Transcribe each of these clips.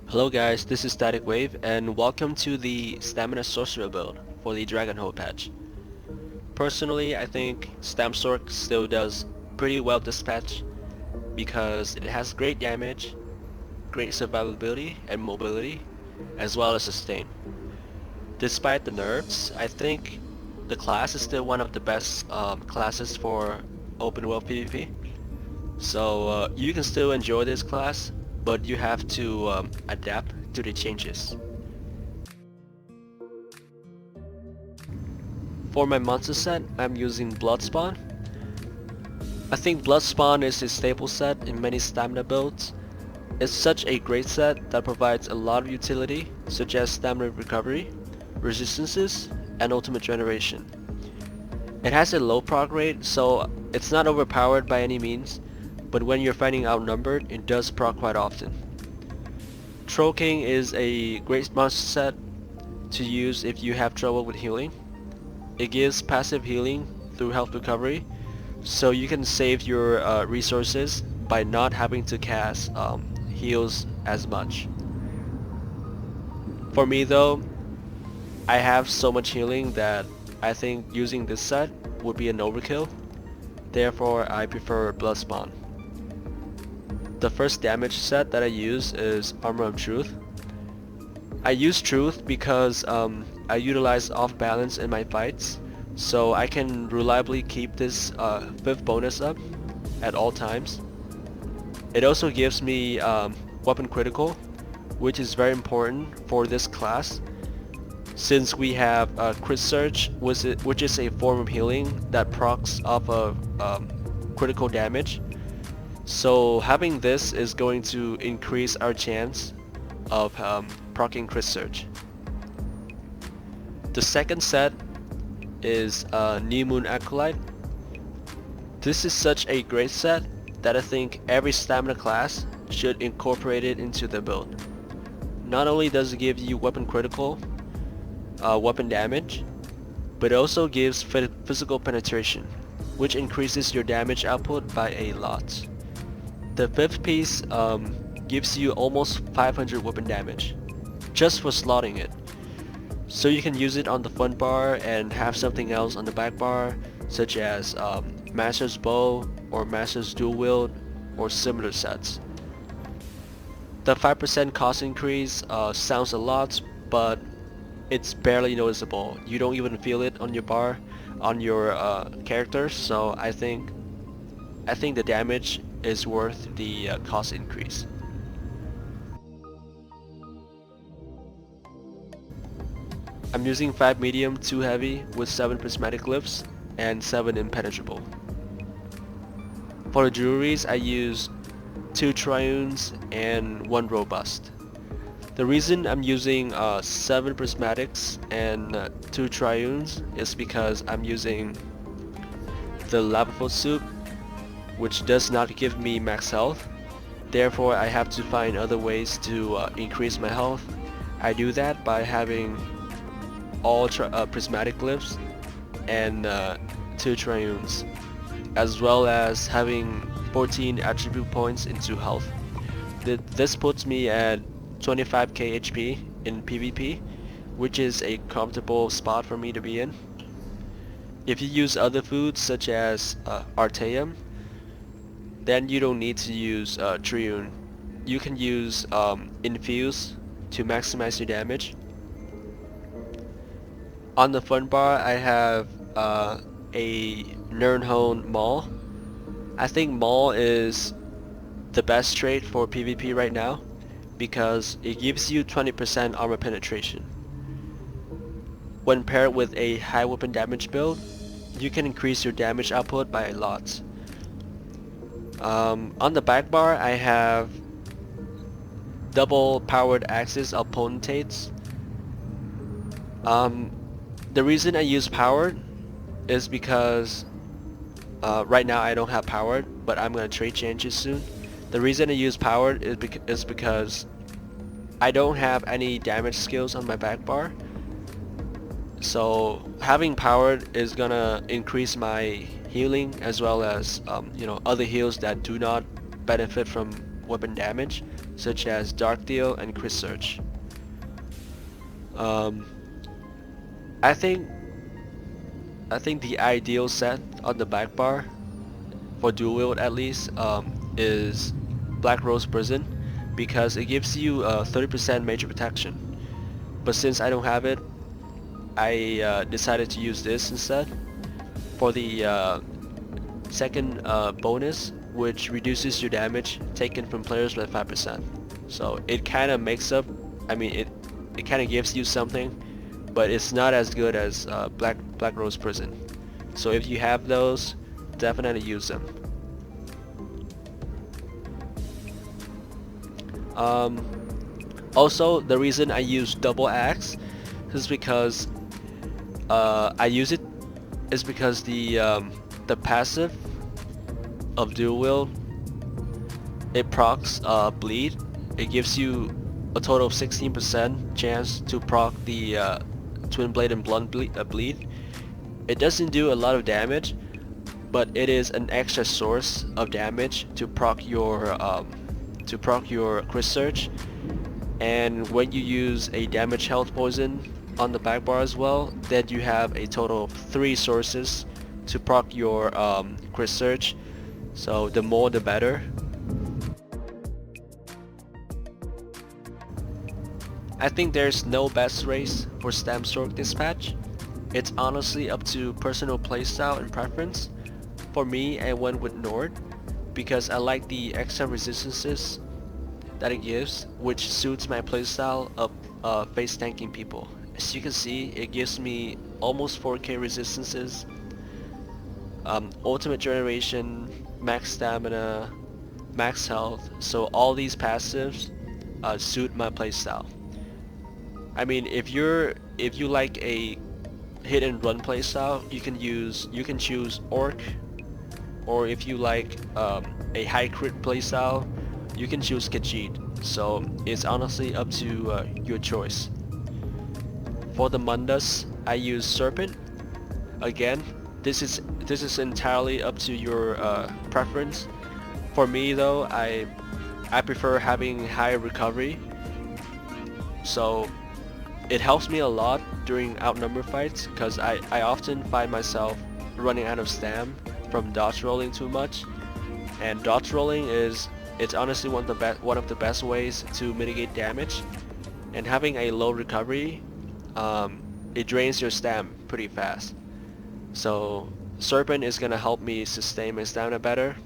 Hello guys, this is Static Wave and welcome to the Stamina Sorcerer build for the Dragonhold patch. Personally, I think Stamsorc still does pretty well this patch because it has great damage, great survivability and mobility, as well as sustain. Despite the nerfs, I think the class is still one of the best classes for open world PvP. So you can still enjoy this class, but you have to adapt to the changes. For my monster set, I'm using Bloodspawn. I think Bloodspawn is a staple set in many stamina builds. It's such a great set that provides a lot of utility, such as stamina recovery, resistances, and ultimate generation. It has a low proc rate, so it's not overpowered by any means, but when you're fighting outnumbered, it does proc quite often. Troll King is a great monster set to use if you have trouble with healing. It gives passive healing through health recovery, so you can save your resources by not having to cast heals as much. For me though, I have so much healing that I think using this set would be an overkill, therefore I prefer Bloodspawn. The first damage set that I use is Armor of Truth. I use Truth because I utilize off balance in my fights, so I can reliably keep this 5th bonus up at all times. It also gives me weapon critical, which is very important for this class, since we have Crit Surge, which is a form of healing that procs off of critical damage. So having this is going to increase our chance of proccing Crit Surge. The second set is new Moon Acolyte. This is such a great set that I think every stamina class should incorporate it into the build. Not only does it give you weapon critical, weapon damage, but it also gives physical penetration, which increases your damage output by a lot. The 5th piece gives you almost 500 weapon damage, just for slotting it. So you can use it on the Frontbar and have something else on the back bar, such as Master's Bow or Master's Duelwield or similar sets. The 5% cost increase sounds a lot, but it's barely noticeable. You don't even feel it on your bar, on your characters, so I think the damage is worth the cost increase. I'm using 5 medium, 2 heavy with 7 prismatic glyphs and 7 impenetrable. For the jewelries I use 2 triunes and 1 robust. The reason I'm using 7 prismatics and 2 triunes is because I'm using the lava foot soup, which does not give me max health. Therefore I have to find other ways to increase my health. I do that by having all prismatic glyphs and 2 triunes, as well as having 14 attribute points into health. This puts me at 25k HP in PvP, which is a comfortable spot for me to be in. If you use other foods such as Artaeum, then you don't need to use Triune. You can use Infuse to maximize your damage. On the Frontbar I have a Nirnhoned Maul. I think Maul is the best trait for PvP right now because it gives you 20% armor penetration. When paired with a high weapon damage build, you can increase your damage output by a lot. On the back bar I have double powered Axes of Potentates. The reason I use powered is because right now I don't have powered, but I'm gonna trade changes soon. The reason I use powered is because I don't have any damage skills on my back bar, so having powered is gonna increase my healing as well as other heals that do not benefit from weapon damage, such as Dark Deal and Crit Surge. I think the ideal set on the back bar for dual wield at least is Blackrose Prison, because it gives you 30% major protection. But since I don't have it, I decided to use this instead for the second bonus, which reduces your damage taken from players by 5%. So it kind of makes up, I mean it kind of gives you something, but it's not as good as Blackrose Prison. So if you have those, definitely use them. Also, the reason I use double axe is because I use it is because the passive of dual wield, it procs bleed. It gives you a total of 16% chance to proc the twin blade and blunt bleed. It doesn't do a lot of damage, but it is an extra source of damage to proc your crit surge. And when you use a damage health poison on the back bar as well, then you have a total of 3 sources to proc your crit surge. So the more the better. I think there's no best race for Stamsorc this patch. It's honestly up to personal playstyle and preference. For me, I went with Nord because I like the extra resistances that it gives, which suits my playstyle of face tanking people. As you can see, it gives me almost 4k resistances, ultimate generation, max stamina, max health, so all these passives suit my playstyle. I mean, if you like a hit and run playstyle, you can choose Orc, or if you like a high crit playstyle, you can choose Khajiit. So it's honestly up to your choice. For the Mundus, I use Serpent. Again, this is entirely up to your preference. For me though, I prefer having high recovery, so it helps me a lot during outnumber fights, because I often find myself running out of stam from dodge rolling too much, and dodge rolling it's honestly one of the best ways to mitigate damage. And having a low recovery, it drains your stam pretty fast. So Serpent is gonna help me sustain my stamina better.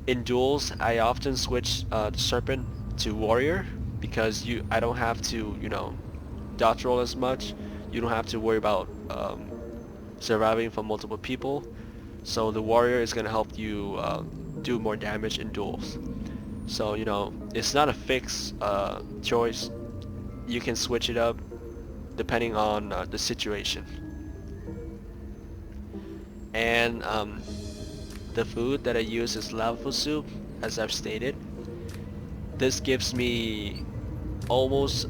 In duels, I often switch the Serpent to Warrior, because I don't have to, dodge roll as much. You don't have to worry about surviving from multiple people. So the Warrior is gonna help you do more damage in duels. So it's not a fixed choice. You can switch it up depending on the situation. And the food that I use is lava soup, as I've stated. This gives me almost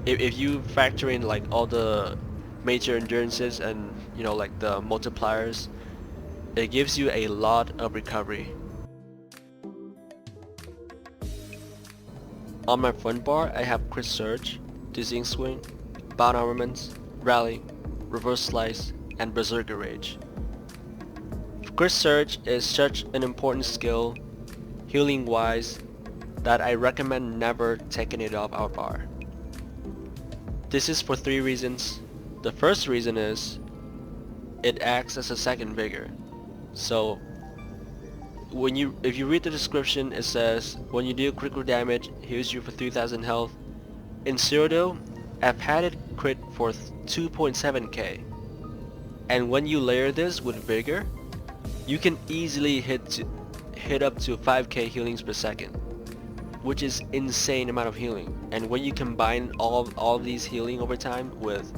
if you factor in like all the major endurances and like the multipliers, it gives you a lot of recovery. On my front bar, I have Crit Surge, Dizzying Swing, Bound Armaments, Rally, Reverse Slice, and Berserker Rage. Crit Surge is such an important skill, healing wise, that I recommend never taking it off our bar. This is for 3 reasons. The first reason is it acts as a second vigor. So if you read the description, it says when you deal critical damage, heals you for 3000 health. In Cyrodiil, I've had it crit for 2.7k, and when you layer this with vigor, you can easily hit up to 5k healings per second, which is insane amount of healing. And when you combine all of these healing over time with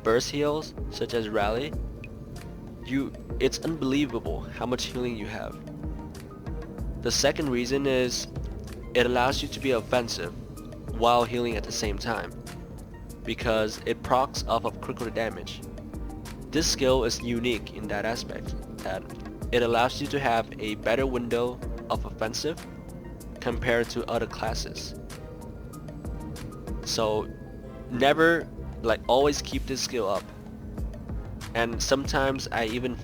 burst heals such as Rally, it's unbelievable how much healing you have. The second reason is it allows you to be offensive while healing at the same time, because it procs off of critical damage. This skill is unique in that aspect, that it allows you to have a better window of offensive compared to other classes. So never, like, always keep this skill up. And sometimes I even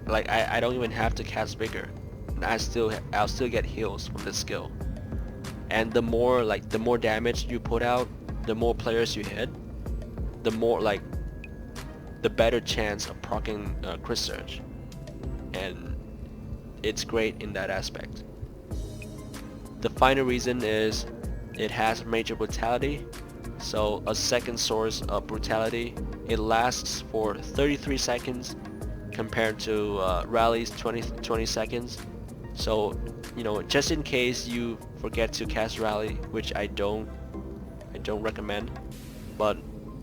I don't even have to cast vigor, and I'll still get heals from this skill. And the more damage you put out, the more players you hit, the more the better chance of proccing crit surge. And it's great in that aspect. The final reason is it has major brutality, so a second source of brutality. It lasts for 33 seconds compared to rally's 20 seconds. So, you know, just in case you forget to cast rally, which I don't recommend, but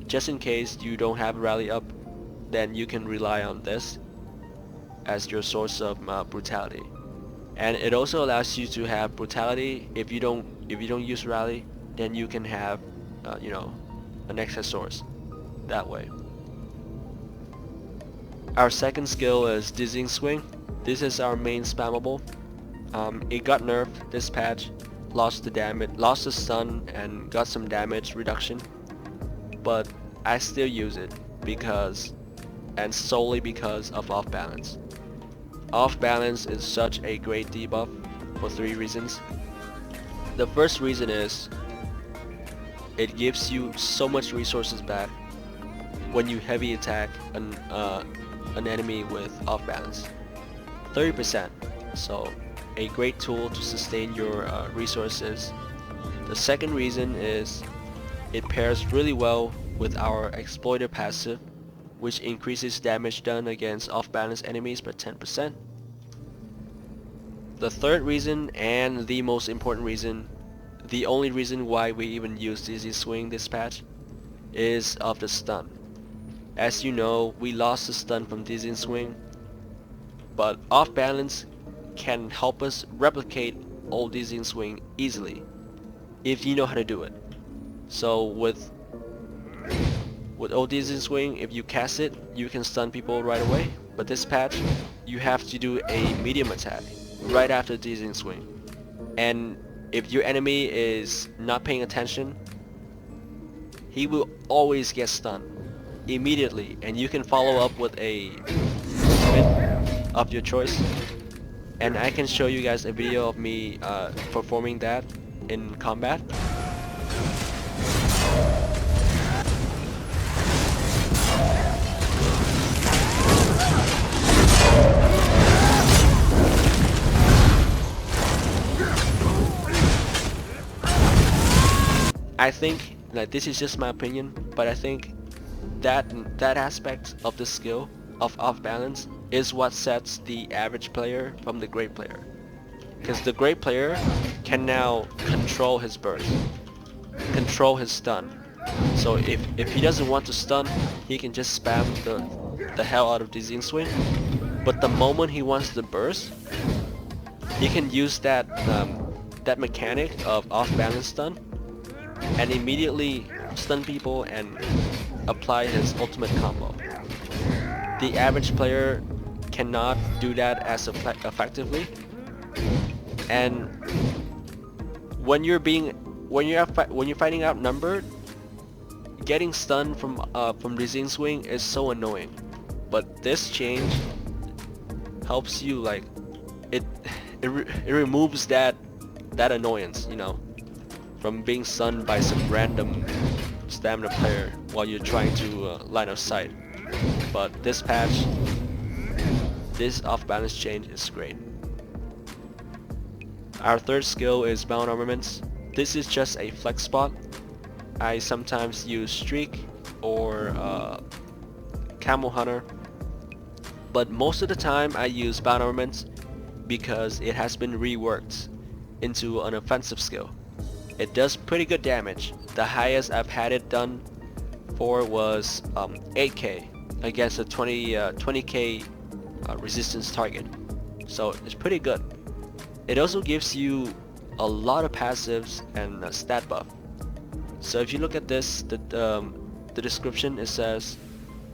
just in case you don't have rally up, then you can rely on this as your source of brutality. And it also allows you to have brutality. If you don't use rally, then you can have you know, an excess source that way. Our second skill is Dizzying Swing. This is our main spammable. It got nerfed this patch, lost the stun and got some damage reduction, but I still use it solely because of off balance. Off balance is such a great debuff for 3 reasons. The first reason is it gives you so much resources back when you heavy attack an enemy with off balance. 30%, so a great tool to sustain your resources. The second reason is it pairs really well with our Exploiter passive, which increases damage done against off-balance enemies by 10%. The third reason, and the most important reason, the only reason why we even use Dizzy Swing this patch, is of the stun. As you know, we lost the stun from Dizzy Swing, but off-balance can help us replicate old Dizzy Swing easily, if you know how to do it. So with old Dizzy Swing, if you cast it, you can stun people right away. But this patch, you have to do a medium attack right after Dizzy Swing. And if your enemy is not paying attention, he will always get stunned immediately, and you can follow up with a crit of your choice. And I can show you guys a video of me performing that in combat. I think, like, this is just my opinion, but I think that aspect of the skill of off balance is what sets the average player from the great player. Because the great player can now control his burst, control his stun. So if he doesn't want to stun, he can just spam the hell out of Dizzy Swing. But the moment he wants to burst, he can use that mechanic of off balance stun and immediately stun people and apply his ultimate combo. The average player cannot do that as effectively, and when you're fighting outnumbered, getting stunned from Dizzy Swing is so annoying. But this change helps you, like, it removes that annoyance, you know, from being stunned by some random stamina player while you're trying to line of sight. But this patch, this off balance change is great. Our third skill is Bound Armaments. This is just a flex spot. I sometimes use Streak or Camel Hunter, but most of the time I use Bound Armaments because it has been reworked into an offensive skill. It does pretty good damage. The highest I've had it done for was 8k against a 20k resistance target. So it's pretty good. It also gives you a lot of passives and stat buff. So if you look at this, the description, it says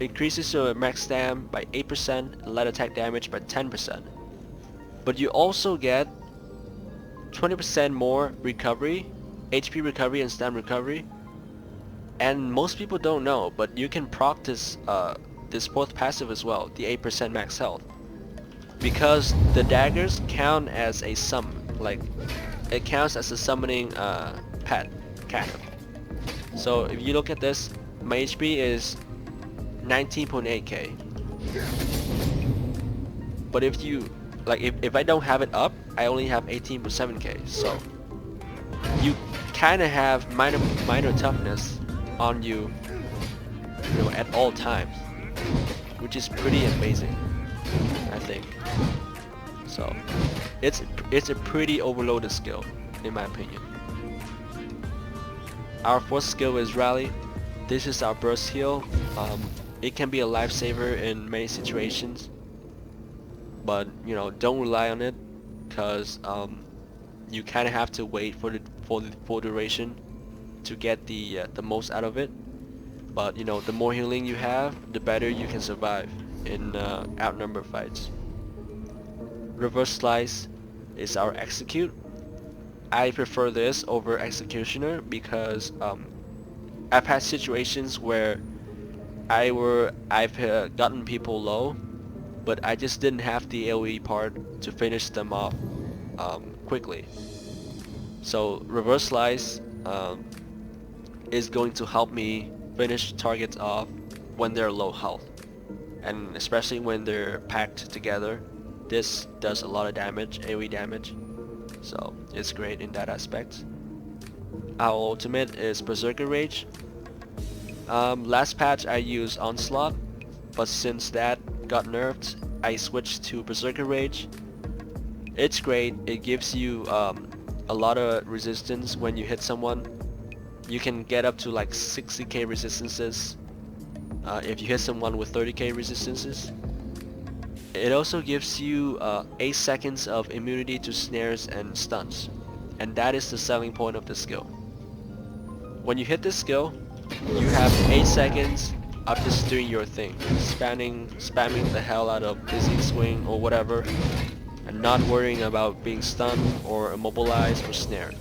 increases your max stam by 8% and light attack damage by 10%. But you also get 20% more recovery, HP recovery and stam recovery. And most people don't know, but you can proc this fourth passive as well, the 8% max health. Because the daggers count as a summon, like it counts as a summoning pet, kind of. So if you look at this, my HP is 19.8k. But if you, like if I don't have it up, I only have 18.7k. So you kind of have minor toughness on you, you know, at all times, which is pretty amazing, I think. So it's a pretty overloaded skill, in my opinion. Our fourth skill is Rally. This is our burst heal. It can be a lifesaver in many situations, but you know, don't rely on it, because you kind of have to wait for the full duration to get the most out of it. But you know, the more healing you have, the better you can survive in outnumbered fights. Reverse Slice is our Execute. I prefer this over Executioner because I've had situations where I've gotten people low, but I just didn't have the AoE part to finish them off quickly. So Reverse Slice is going to help me finish targets off when they're low health, and especially when they're packed together. This does a lot of damage, AoE damage, so it's great in that aspect. Our ultimate is Berserker Rage. Last patch I used Onslaught, but since that got nerfed, I switched to Berserker Rage. It's great. It gives you a lot of resistance when you hit someone. You can get up to like 60k resistances if you hit someone with 30k resistances. It also gives you 8 seconds of immunity to snares and stuns, and that is the selling point of the skill. When you hit this skill, you have 8 seconds of just doing your thing, spamming the hell out of Dizzy Swing or whatever, and not worrying about being stunned or immobilized or snared.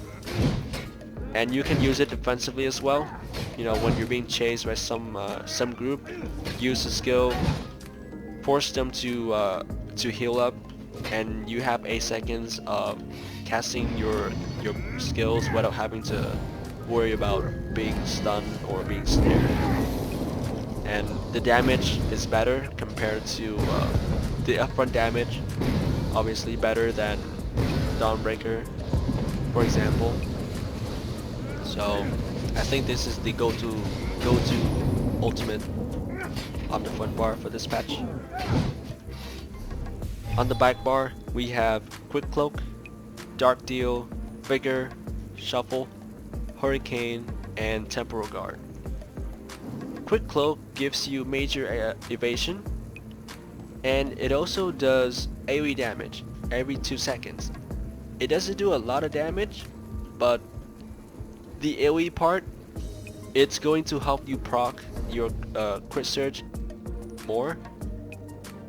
And you can use it defensively as well. You know, when you're being chased by some group, use the skill, force them to heal up, and you have 8 seconds of casting your skills without having to worry about being stunned or being snared. And the damage is better compared to the upfront damage, obviously better than Dawnbreaker, for example. So I think this is the go-to ultimate on the Frontbar for this patch. On the back bar we have Quick Cloak, Dark Deal, Vigor, Shuffle, Hurricane, and Temporal Guard. Quick Cloak gives you major evasion, and it also does AoE damage every 2 seconds. It doesn't do a lot of damage, but the AoE part, it's going to help you proc your crit surge more.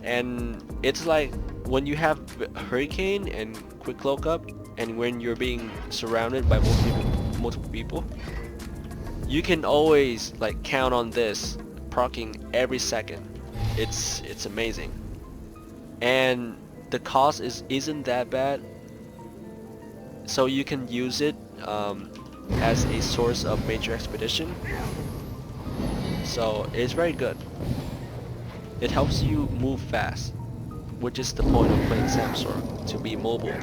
And it's like when you have Hurricane and Quick Cloak up, and when you're being surrounded by multiple people, you can always like count on this proccing every second. It's amazing, and the cost isn't that bad, so you can use it as a source of major expedition. So it's very good. It helps you move fast, which is the point of playing Stamsorc, to be mobile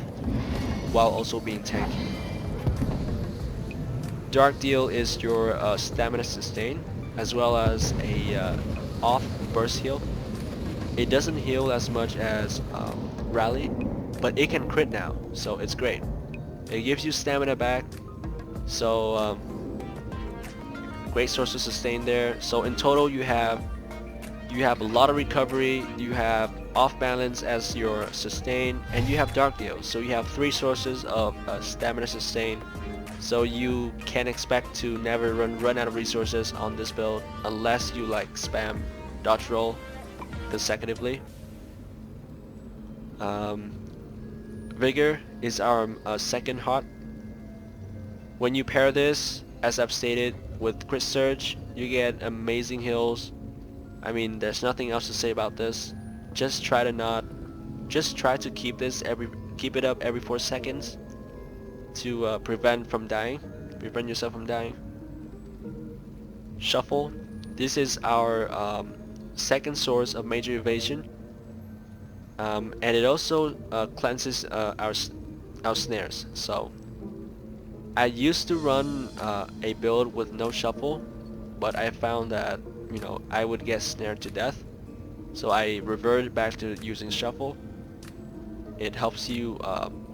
while also being tanky. Dark Deal is your stamina sustain, as well as a off burst heal. It doesn't heal as much as Rally, but it can crit now, so it's great. It gives you stamina back, so great source of sustain there. So in total you have a lot of recovery, you have off balance as your sustain, and you have Dark Deal. So you have 3 sources of stamina sustain. So you can expect to never run out of resources on this build unless you like spam dodge roll consecutively. Vigor is our second hot. When you pair this, as I've stated, with Crit Surge, you get amazing heals. I mean, there's nothing else to say about this. Just try to keep it up every 4 seconds to prevent yourself from dying. Shuffle. This is our second source of major evasion, and it also cleanses our snares. So I used to run a build with no shuffle, but I found that I would get snared to death, so I reverted back to using shuffle. It helps you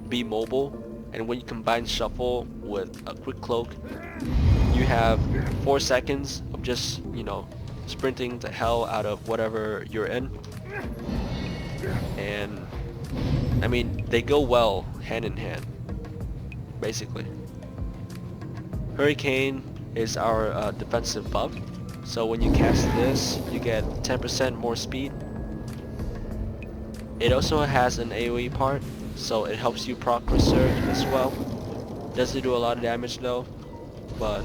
be mobile, and when you combine shuffle with a quick cloak, you have 4 seconds of just sprinting the hell out of whatever you're in. And I mean, they go well hand in hand, basically. Hurricane is our defensive buff, so when you cast this, you get 10% more speed. It also has an AoE part, so it helps you proc Berserker as well. Doesn't do a lot of damage though, but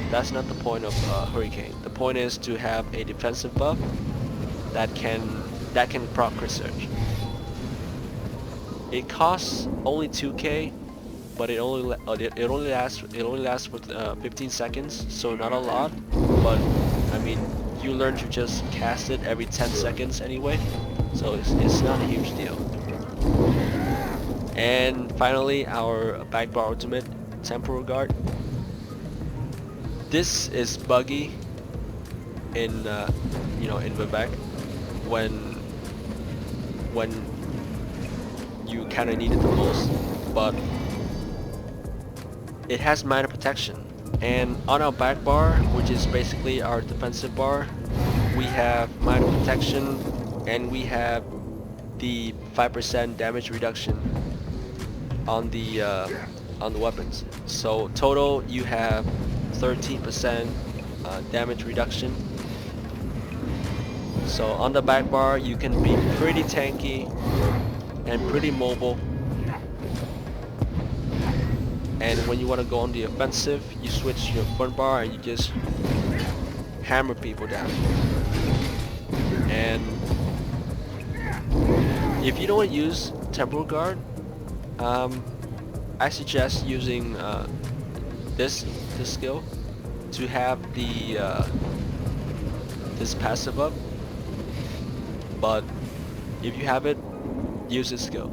that's not the point of Hurricane. The point is to have a defensive buff that can proc Berserker. It costs only 2k, but it only lasts for 15 seconds, so not a lot. But I mean, you learn to just cast it every 10 seconds anyway, so it's not a huge deal. And finally, our backbar ultimate, Temporal Guard. This is buggy in in Vivek when you kind of need it the most, but it has minor protection. And on our back bar, which is basically our defensive bar, we have minor protection and we have the 5% damage reduction on the weapons. So total you have 13% damage reduction. So on the back bar you can be pretty tanky and pretty mobile. And when you want to go on the offensive, you switch your front bar and you just hammer people down. And if you don't use Temporal Guard, I suggest using this skill to have the this passive up. But if you have it, use this skill.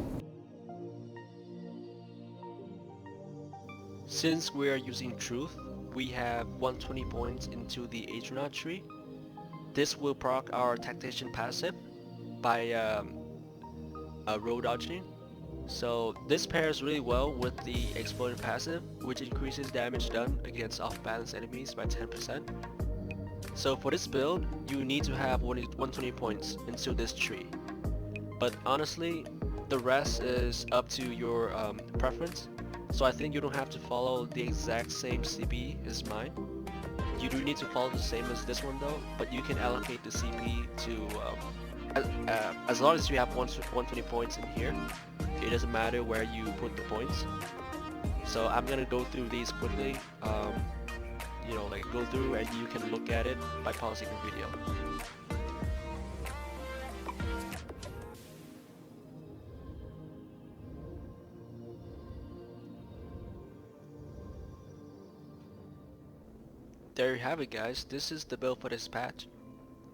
Since we are using Truth, we have 120 points into the Atronach tree. This will proc our Tactician passive by roll dodging. So this pairs really well with the Exploder passive, which increases damage done against off-balance enemies by 10%. So for this build, you need to have 120 points into this tree. But honestly, the rest is up to your preference. So I think you don't have to follow the exact same CP as mine. You do need to follow the same as this one though, but you can allocate the CP to as long as you have 120 points in here. It doesn't matter where you put the points. So I'm gonna go through these quickly. Like go through and you can look at it by pausing the video. There you have it, guys. This is the build for this patch.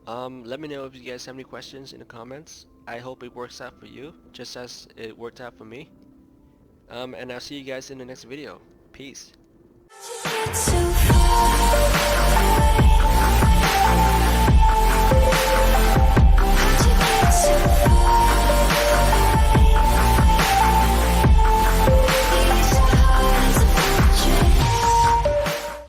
Let me know if you guys have any questions in the comments. I hope it works out for you, just as it worked out for me. And I'll see you guys in the next video. Peace.